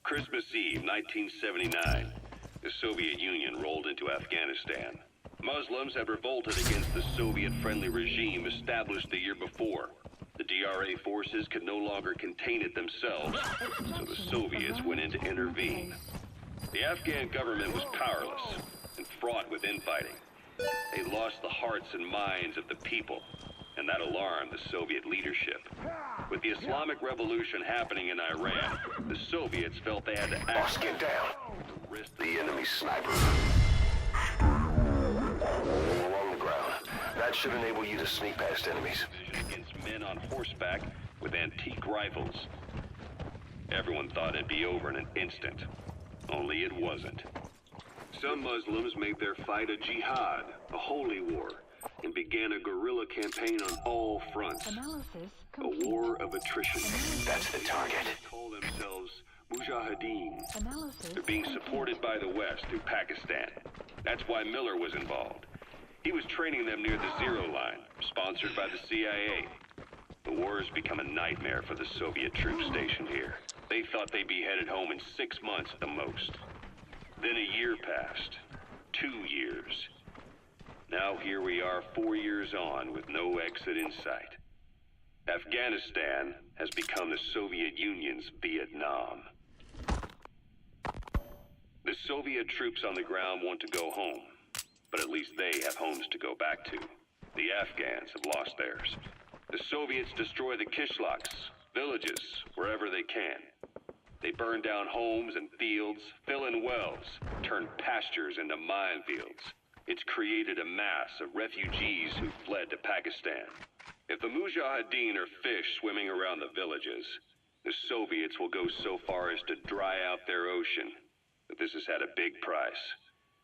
Christmas Eve, 1979. The Soviet Union rolled into Afghanistan. Muslims had revolted against the Soviet-friendly regime established the year before. The DRA forces could no longer contain it themselves, so the Soviets went in to intervene. The Afghan government was powerless and fraught with infighting. They lost the hearts and minds of the people, and that alarmed the Soviet leadership. With the Islamic Revolution happening in Iran, the Soviets felt they had to act. Boss, get down. The enemy sniper. Along the ground. That should enable you to sneak past enemies. Against men on horseback with antique rifles. Everyone thought it'd be over in an instant. Only it wasn't. Some Muslims made their fight a jihad, a holy war, and began a guerrilla campaign on all fronts. A war of attrition. That's the target. They call themselves Mujahideen. They're being supported by the West through Pakistan. That's why Miller was involved. He was training them near the Zero Line, sponsored by the CIA. The war has become a nightmare for the Soviet troops stationed here. They thought they'd be headed home in 6 months at the most. Then a year passed. 2 years. Now here we are 4 years on with no exit in sight. Afghanistan has become the Soviet Union's Vietnam. The Soviet troops on the ground want to go home, but at least they have homes to go back to. The Afghans have lost theirs. The Soviets destroy the kishlaks, villages, wherever they can. They burn down homes and fields, fill in wells, turn pastures into minefields. It's created a mass of refugees who fled to Pakistan. If the Mujahideen are fish swimming around the villages, the Soviets will go so far as to dry out their ocean. But this has had a big price.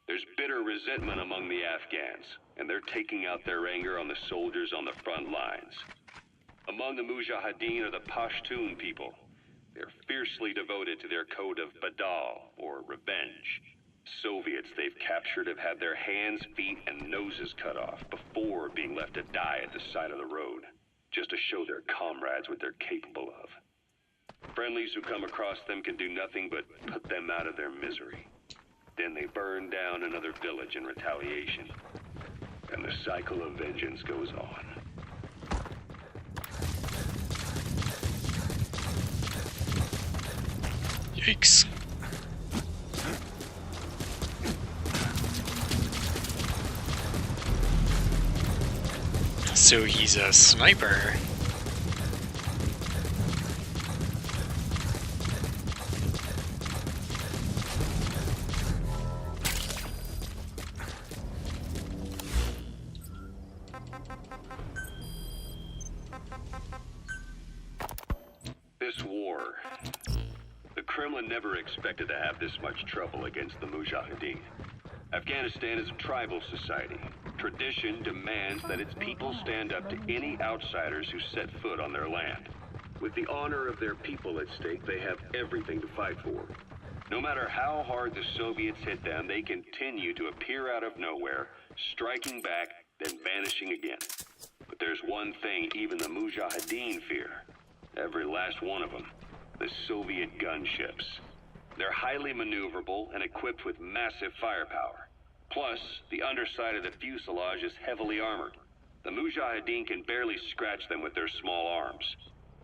There's bitter resentment among the Afghans, and they're taking out their anger on the soldiers on the front lines. Among the Mujahideen are the Pashtun people. They're fiercely devoted to their code of Badal, or revenge. Soviets they've captured have had their hands, feet, and noses cut off before being left to die at the side of the road, just to show their comrades what they're capable of. Friendlies who come across them can do nothing but put them out of their misery. Then they burn down another village in retaliation, and the cycle of vengeance goes on. Yikes. So he's a sniper. This war, the Kremlin never expected to have this much trouble against the Mujahideen. Afghanistan is a tribal society. Tradition demands that its people stand up to any outsiders who set foot on their land. With the honor of their people at stake, they have everything to fight for. No matter how hard the Soviets hit them, they continue to appear out of nowhere, striking back, then vanishing again. But there's one thing even the Mujahideen fear. Every last one of them. The Soviet gunships. They're highly maneuverable and equipped with massive firepower. Plus, the underside of the fuselage is heavily armored. The Mujahideen can barely scratch them with their small arms.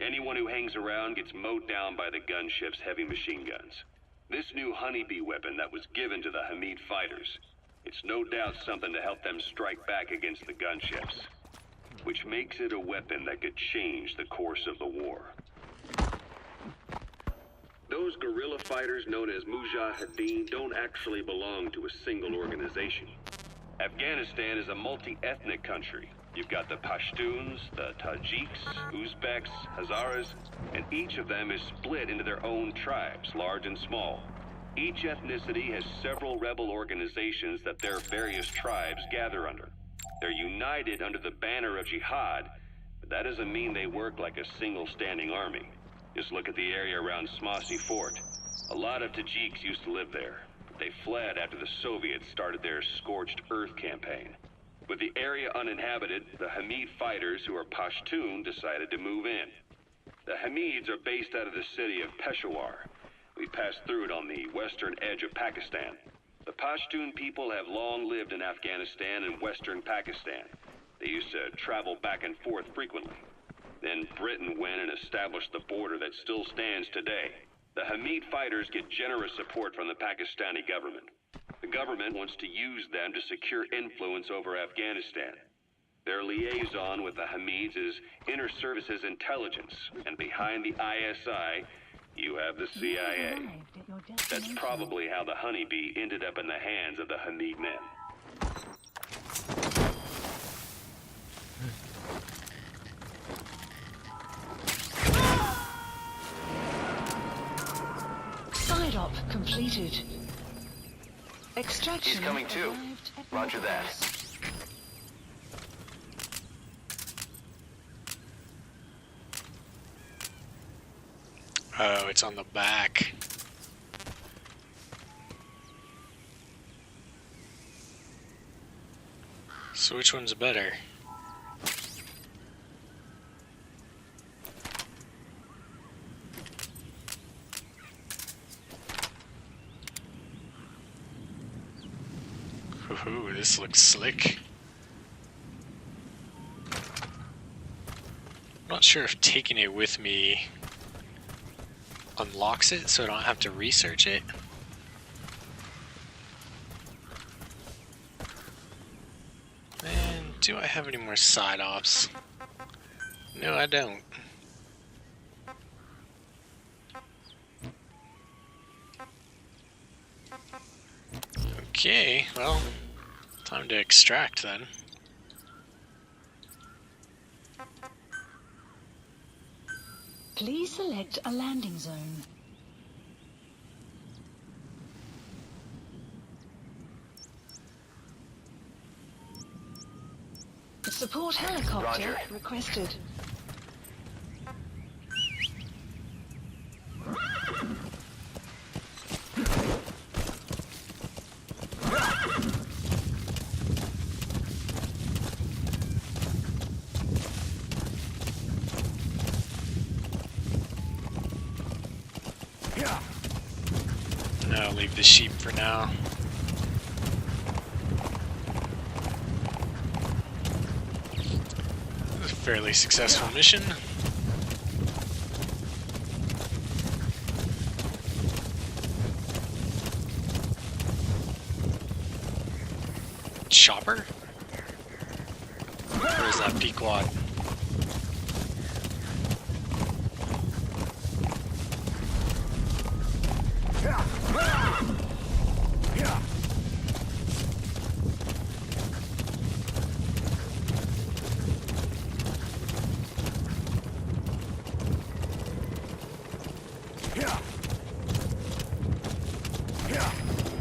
Anyone who hangs around gets mowed down by the gunship's heavy machine guns. This new honeybee weapon that was given to the Hamid fighters, it's no doubt something to help them strike back against the gunships, which makes it a weapon that could change the course of the war. Those guerrilla fighters known as Mujahideen don't actually belong to a single organization. Afghanistan is a multi-ethnic country. You've got the Pashtuns, the Tajiks, Uzbeks, Hazaras, and each of them is split into their own tribes, large and small. Each ethnicity has several rebel organizations that their various tribes gather under. They're united under the banner of jihad, but that doesn't mean they work like a single standing army. Just look at the area around Smasy Fort. A lot of Tajiks used to live there, but they fled after the Soviets started their Scorched Earth campaign. With the area uninhabited, the Hamid fighters who are Pashtun decided to move in. The Hamids are based out of the city of Peshawar. We passed through it on the western edge of Pakistan. The Pashtun people have long lived in Afghanistan and western Pakistan. They used to travel back and forth frequently. Then Britain went and established the border that still stands today. The Hamid fighters get generous support from the Pakistani government. The government wants to use them to secure influence over Afghanistan. Their liaison with the Hamids is Inter Services Intelligence, and behind the ISI, you have the CIA. That's probably how the Honeybee ended up in the hands of the Hamid men. Side op completed. Extraction. He's coming too. Roger that. Oh, it's on the back. So which one's better? Ooh, this looks slick. I'm not sure if taking it with me unlocks it so I don't have to research it. And do I have any more side ops? No, I don't. Okay, well, time to extract then. Please select a landing zone. Support helicopter Roger. requested. I'll leave the sheep for now. It was a fairly successful mission. Chopper? Or is that Pequod?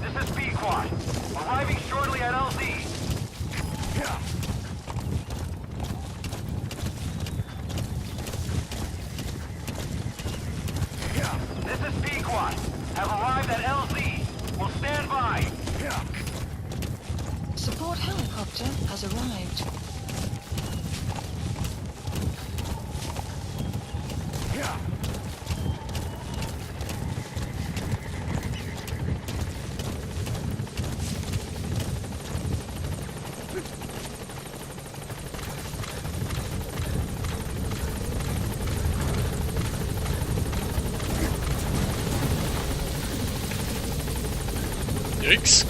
This is Pequod. Arriving shortly at LZ. This is Pequod. Have arrived at LZ. Will stand by. Support helicopter has arrived. Yikes.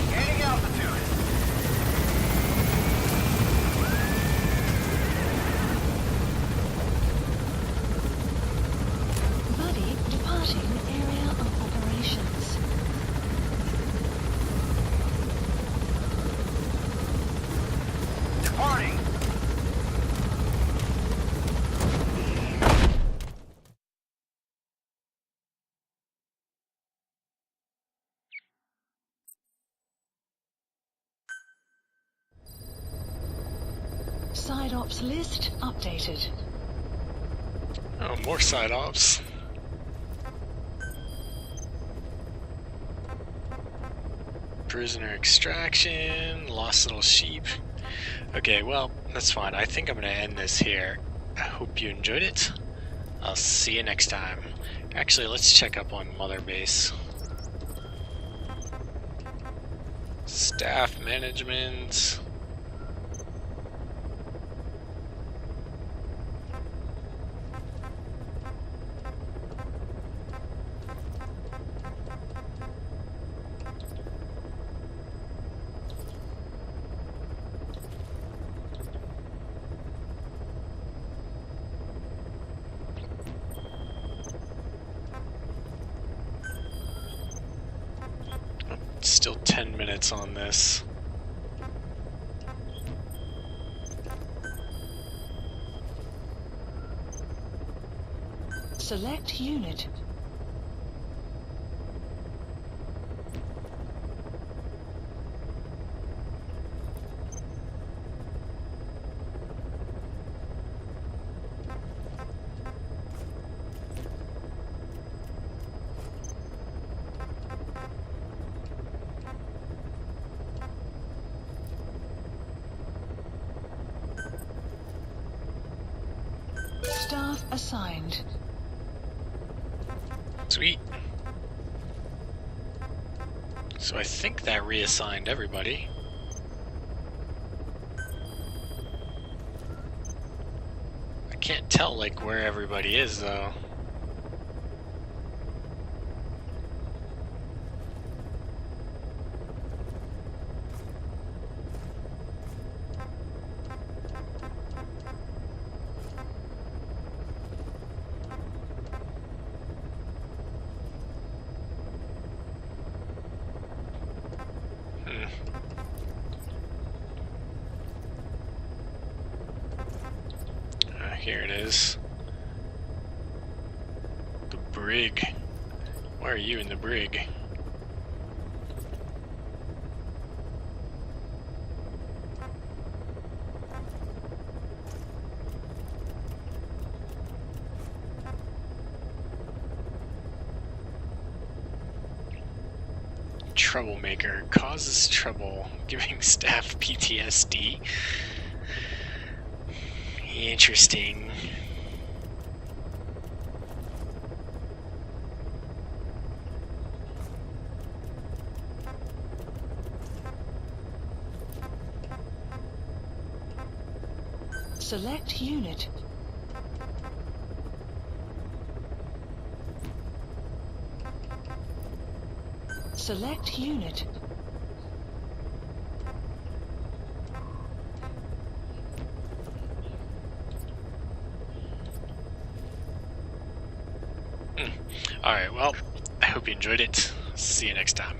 Gaining altitude. Buddy departing area of operations. side ops list updated. Oh, more side ops. Prisoner extraction, lost little sheep. Okay, well, that's fine. I think I'm going to end this here. I hope you enjoyed it. I'll see you next time. Actually, let's check up on Mother Base. Staff management. Still 10 minutes on this. Select unit. Staff assigned. Sweet. So I think that reassigned everybody. I can't tell like where everybody is though. Here it is. The brig. Why are you in the brig? Troublemaker causes trouble, giving staff PTSD. Interesting. Select unit. Select unit. Alright, well, I hope you enjoyed it. See you next time.